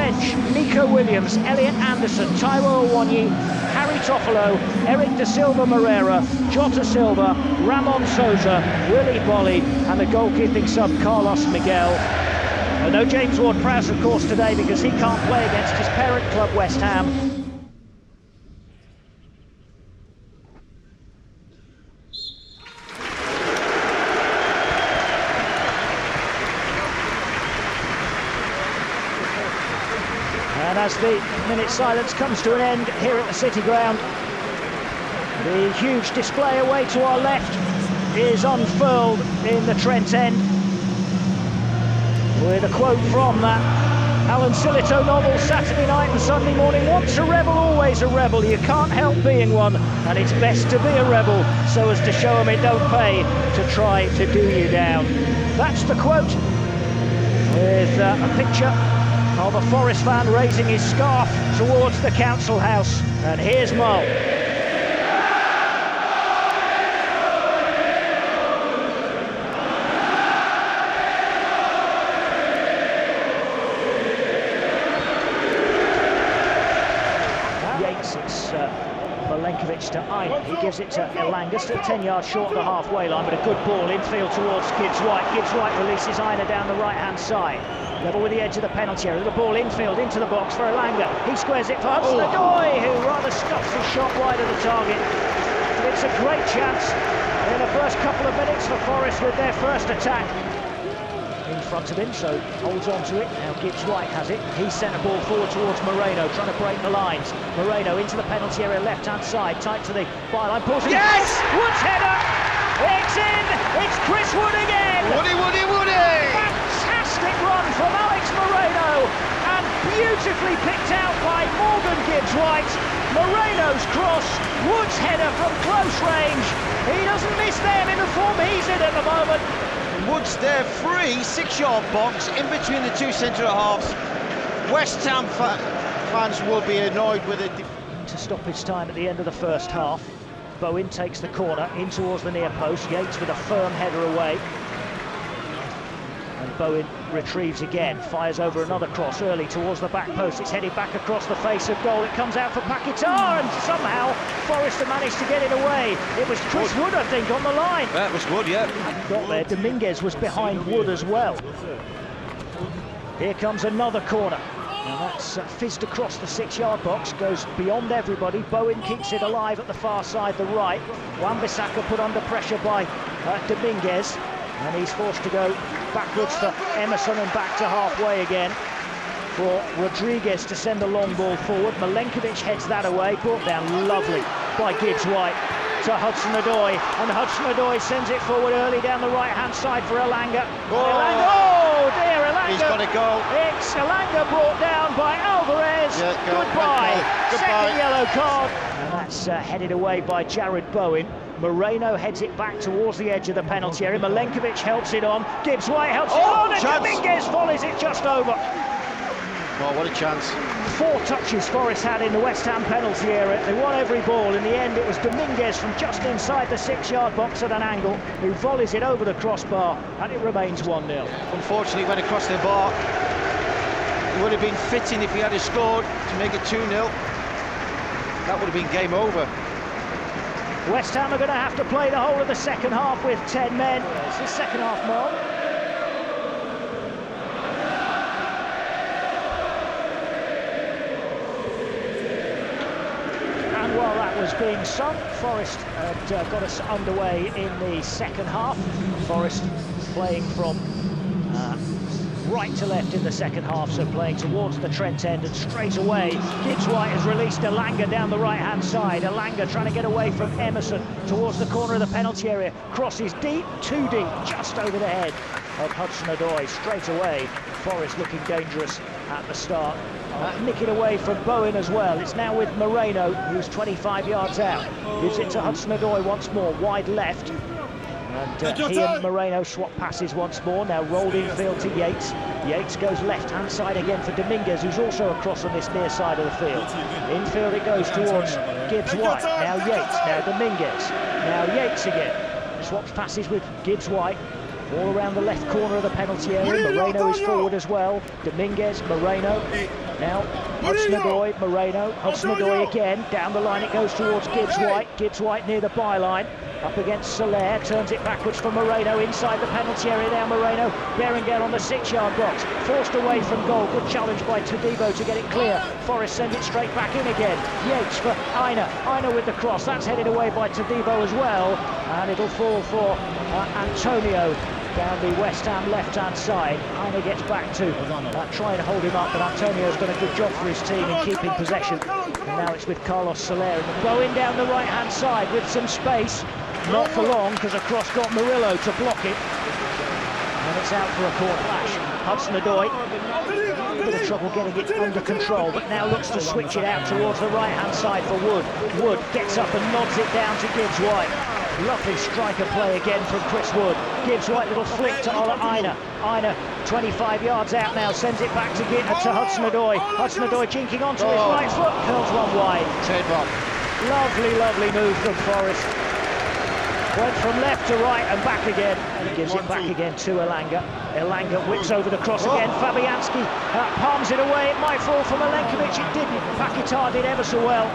bench, Nico Williams, Elliot Anderson, Taiwo Awoniyi, Harry Toffolo, Eric Da Silva Moreira, Jota Silva, Ramon Sousa, Willy Bolly, and the goalkeeping sub Carlos Miguel. No James Ward-Prowse, of course, today because he can't play against his parent club, West Ham. And as the minute silence comes to an end here at the City Ground, the huge display away to our left is unfurled in the Trent End, with a quote from that Alan Sillitoe novel, Saturday Night and Sunday Morning. Once a rebel, always a rebel. You can't help being one, and it's best to be a rebel so as to show them it don't pay to try to do you down. That's the quote, with a picture of a Forest fan raising his scarf towards the council house. And here's Mull. It's Milenkovic to Aina. He gives it to Elanga, still 10 yards short of the halfway line, but a good ball infield towards Gibbs White. Gibbs White releases Aina down the right-hand side. Level with the edge of the penalty area. The ball infield into the box for Elanga. He squares it for Hudson-Odoi, who rather stuffs his shot wide of the target. It's a great chance in the first couple of minutes for Forest with their first attack. In front of him, so holds on to it. Now Gibbs White has it. He's sent a ball forward towards Moreno, trying to break the lines. Moreno into the penalty area, left-hand side, tight to the byline. Pulls it. Yes! Wood's header! It's in! It's Chris Wood again! Woody, Woody, Woody! Fantastic run from Alex Moreno, and beautifully picked out by Morgan Gibbs White. Moreno's cross, Wood's header from close range. He doesn't miss them in the form he's in at the moment. Wood's there free, 6-yard box in between the two centre halves. West Ham fans will be annoyed with it. To stop his time at the end of the first half, Bowen takes the corner in towards the near post. Yates with a firm header away. And Bowen retrieves again, fires over another cross early towards the back post. It's headed back across the face of goal. It comes out for Paquetá, and somehow Forest have managed to get it away. It was Chris Wood, I think, on the line. That was Wood, yeah. Got there. Dominguez was behind Wood as well. Here comes another corner. Now that's fizzed across the 6-yard box, goes beyond everybody. Bowen keeps it alive at the far side, the right. Wan-Bissaka put under pressure by Dominguez, and he's forced to go backwards for Emerson and back to halfway again for Rodriguez to send the long ball forward. Milenkovic heads that away, brought down lovely by Gibbs White to Hudson-Odoi, and Hudson-Odoi sends it forward early down the right-hand side for Elanga. Oh dear, Elanga! He's got to go. It's Elanga brought down by Alvarez. Yeah, Goodbye. Second yellow card. And that's headed away by Jared Bowen. Moreno heads it back towards the edge of the penalty area. Milenkovic helps it on. Gibbs White helps it on, and Dominguez volleys it just over. Oh, what a chance. 4 touches Forest had in the West Ham penalty area. They won every ball. In the end, it was Dominguez from just inside the 6-yard box at an angle who volleys it over the crossbar, and it remains 1-0. Unfortunately, went across the bar. It would have been fitting if he had scored to make it 2-0. That would have been game over. West Ham are going to have to play the whole of the second half with 10 men. It's the second half mark. And while that was being sung, Forest had got us underway in the second half. Forest playing from right to left in the second half, so playing towards the Trent End, and straight away Gibbs White has released Elanga down the right hand side. Elanga trying to get away from Emerson towards the corner of the penalty area, crosses deep, too deep, just over the head of Hudson-Odoi. Straight away Forest looking dangerous at the start. Nick it away from Bowen as well. It's now with Moreno, who's 25 yards out. Gives it to Hudson-Odoi once more, wide left. And he and Moreno swap passes once more. Now rolled infield to Yates. Yates goes left-hand side again for Dominguez, who's also across on this near side of the field. Infield it goes towards Gibbs White. Now Yates, now Dominguez. Now Yates again. Swaps passes with Gibbs White. All around the left corner of the penalty area. Moreno is forward as well. Dominguez, Moreno. Now Hudson-Odoi, Moreno. Hudson-Odoi again. Down the line it goes towards Gibbs-White. Gibbs-White near the byline. Up against Soler, turns it backwards for Moreno, inside the penalty area now Moreno, bearing down on the 6-yard box, forced away from goal, good challenge by Todibo to get it clear. Forest send it straight back in again, Yates for Aina, Aina with the cross, that's headed away by Todibo as well, and it'll fall for Antonio down the West Ham left-hand side. Aina gets back to trying to hold him up, but Antonio's done a good job for his team in keeping possession, and now it's with Carlos Soler, going down the right-hand side with some space. Not for long, because a cross got Murillo to block it. And it's out for a corner flash. Hudson-Odoi, a bit of trouble getting it under control, but now looks to switch it out towards the right-hand side for Wood. Wood gets up and nods it down to Gibbs-White. Lovely striker play again from Chris Wood. Gibbs-White, little flick to Aina. Aina, 25 yards out now, sends it back to Hudson-Odoi. Hudson-Odoi jinking onto his right foot, curls one wide. Trademark. Lovely, lovely move from Forest. Went from left to right and back again, and he gives it back again to Elanga. Elanga whips over the cross again. Fabianski palms it away. It might fall for Milenkovic. It didn't. Pakitar did ever so well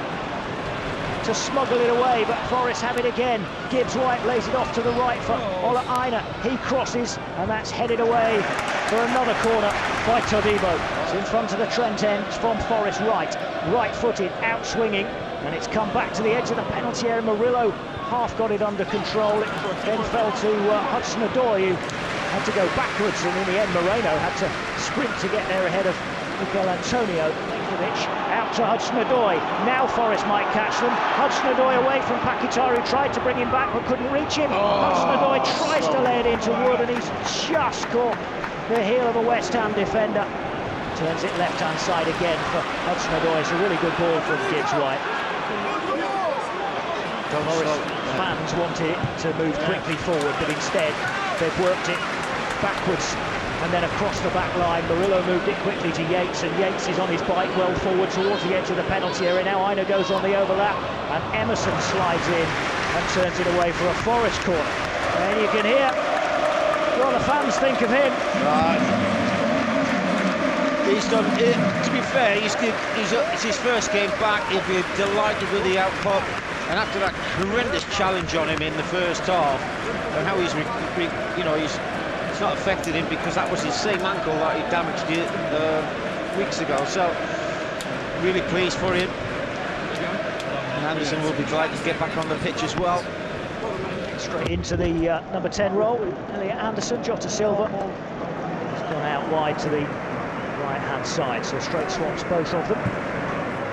to smuggle it away, but Forest have it again. Gibbs-White lays it off to the right for Aina. He crosses, and that's headed away for another corner by Todibo. It's in front of the Trent end. It's from Forest right-footed, out-swinging, and it's come back to the edge of the penalty area. Murillo half got it under control. It then fell to Hudson-Odoi, who had to go backwards, and in the end Moreno had to sprint to get there ahead of Mikel Antonio. Out to Hudson-Odoi. Now Forest might catch them. Hudson-Odoi away from Pakitar, who tried to bring him back but couldn't reach him. Hudson-Odoi tries to lay it into Wood, and he's just caught the heel of a West Ham defender. Turns it left-hand side again for Hudson-Odoi. It's a really good ball from Gibbs-White. Forest fans wanted it to move quickly forward, but instead they've worked it backwards and then across the back line. Murillo moved it quickly to Yates, and Yates is on his bike well forward towards the edge of the penalty area. Now Aina goes on the overlap, and Emerson slides in and turns it away for a Forest corner. And you can hear what the fans think of him. Right. He's done it. To be fair, it's his first game back. He'll be delighted with the output. And after that horrendous challenge on him in the first half, and how he's it's not affected him, because that was his same ankle that he damaged weeks ago. So really pleased for him. And Anderson will be glad to get back on the pitch as well. Straight into the number 10 role. Elliot Anderson, Jota Silva. He's gone out wide to the right-hand side, so straight swaps both of them.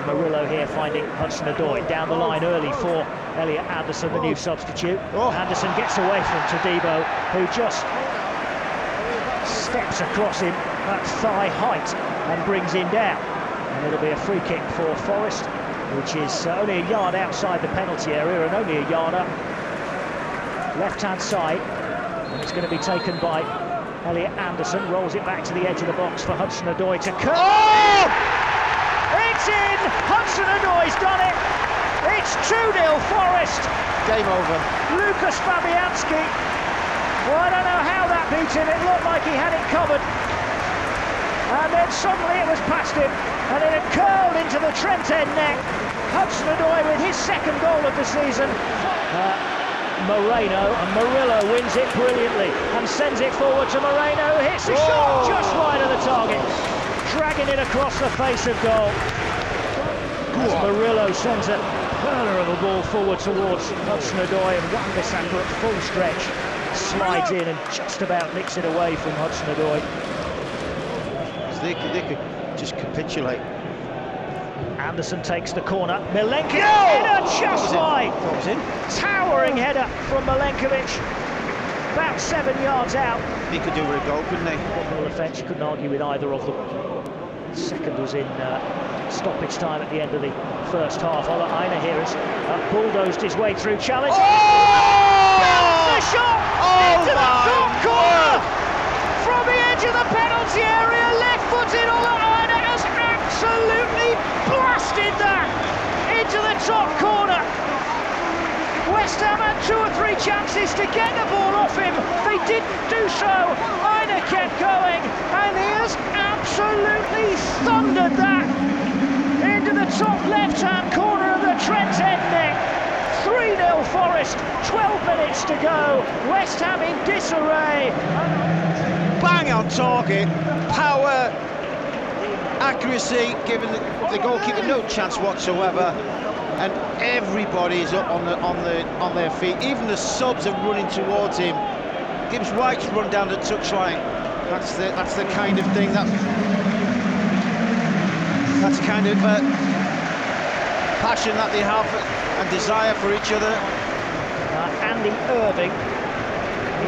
Murillo here finding Hudson-Odoi down the line early for Elliot Anderson, the new substitute. Anderson gets away from Todibo, who just steps across him at thigh height and brings him down. And it'll be a free kick for Forest, which is only a yard outside the penalty area and only a yard up left-hand side. And it's going to be taken by Elliot Anderson, rolls it back to the edge of the box for Hudson-Odoi to cut. Oh! It's in! Hudson-Odoi's done it! It's 2-0 Forest! Game over. Lucas Fabianski. Well, I don't know how that beat him. It looked like he had it covered. And then suddenly it was past him, and it had curled into the Trent end net. Hudson-Odoi with his second goal of the season. Moreno, and Murillo wins it brilliantly and sends it forward to Moreno, who hits the shot just wide of the target, dragging it across the face of goal. As Murillo sends a curler of a ball forward towards Hudson-Odoi, and Wan-Bissaka at full stretch slides in and just about nicks it away from Hudson-Odoi. So they could just capitulate. Anderson takes the corner. Milenkovic, header just wide. Towering header from Milenkovic. About 7 yards out. He could do with a goal, couldn't he? Football offence, you couldn't argue with either of them. Second was in stoppage time at the end of the first half. Aina here has bulldozed his way through challenge. The shot into the top corner from the edge of the penalty area. Left-footed Aina has absolutely blasted that into the top corner. West Ham had 2 or 3 chances to get the ball off him. They didn't do so. Aina kept going, and he has absolutely thundered that into the top left-hand corner of the Trent's End net. 3-0 Forest, 12 minutes to go. West Ham in disarray. Bang on target, power, accuracy, giving the goalkeeper no chance whatsoever, and everybody is up on their feet. Even the subs are running towards him. Gibbs White's run down the touchline. That's the kind of thing that's kind of passion that they have and desire for each other. Andy Irving,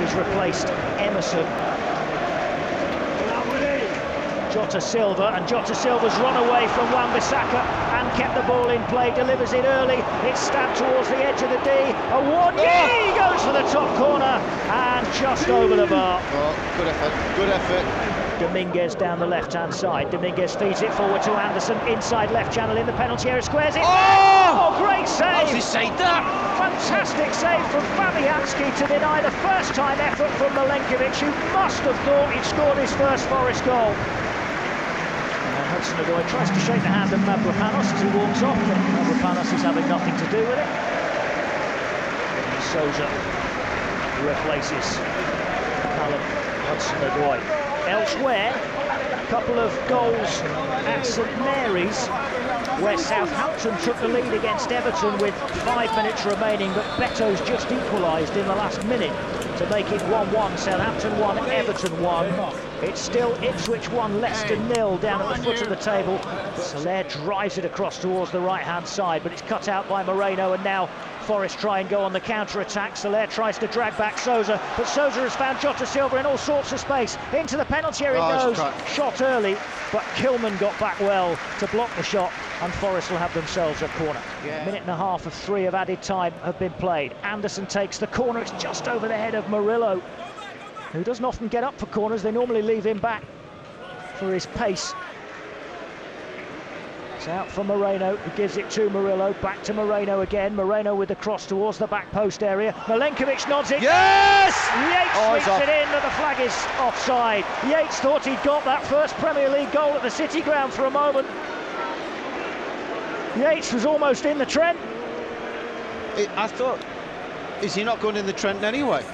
he's replaced Emerson. Jota Silva, and Jota Silva's run away from Wan-Bissaka and kept the ball in play, delivers it early. It's stabbed towards the edge of the D. He goes for the top corner and just over the bar. Oh, good effort, good effort. Dominguez down the left-hand side. Dominguez feeds it forward to Anderson, inside left channel in the penalty area, squares it. Oh, great save! How's he saved that? Fantastic save from Fabianski to deny the first-time effort from Milenkovic, who must have thought he'd scored his first Forest goal. Hudson-Odoi tries to shake the hand of Mavropanos as he walks off, but Mavropanos is having nothing to do with it. And Souza replaces Callum Hudson-Odoi. Elsewhere, a couple of goals at St Mary's, where Southampton took the lead against Everton with 5 minutes remaining, but Beto's just equalised in the last minute to make it 1-1. Southampton 1, Everton 1. It's still Ipswich 1, Leicester 0 down at the foot of the table. Soler drives it across towards the right-hand side, but it's cut out by Moreno, and now Forest try and go on the counter-attack. Soler tries to drag back Souza, but Souza has found Jota Silva in all sorts of space. Into the penalty area it goes. Shot early, but Kilman got back well to block the shot, and Forest will have themselves a corner. A minute and a half of 3 of added time have been played. Anderson takes the corner. It's just over the head of Murillo, who doesn't often get up for corners. They normally leave him back for his pace. It's out for Moreno, who gives it to Murillo. Back to Moreno again. Moreno with the cross towards the back post area. Milenkovic nods it. Yes! Yates sweeps it in, but the flag is offside. Yates thought he'd got that first Premier League goal at the City Ground for a moment. Yates was almost in the Trent. I thought, is he not going in the Trent anyway?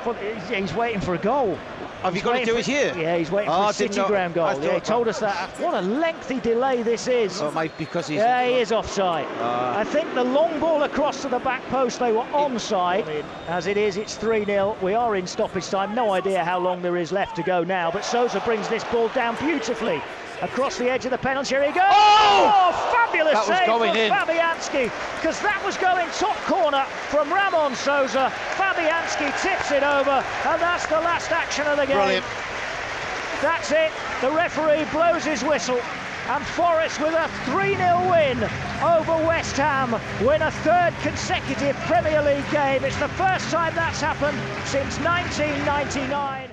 Well, he's waiting for a goal. Have you got to do it here? Yeah, he's waiting for a City Ground goal. Yeah, he told us that. What a lengthy delay this is. Oh, it might be because he's... Yeah, he is offside. I think the long ball across to the back post, they were onside. As it is, it's 3-0. We are in stoppage time. No idea how long there is left to go now, but Souza brings this ball down beautifully. Across the edge of the penalty area he goes. Oh, fabulous save from Fabianski, because that was going top corner from Ramon Souza. Fabianski tips it over, and that's the last action of the game. Brilliant. That's it. The referee blows his whistle, and Forest with a 3-0 win over West Ham win a 3rd consecutive Premier League game. It's the first time that's happened since 1999.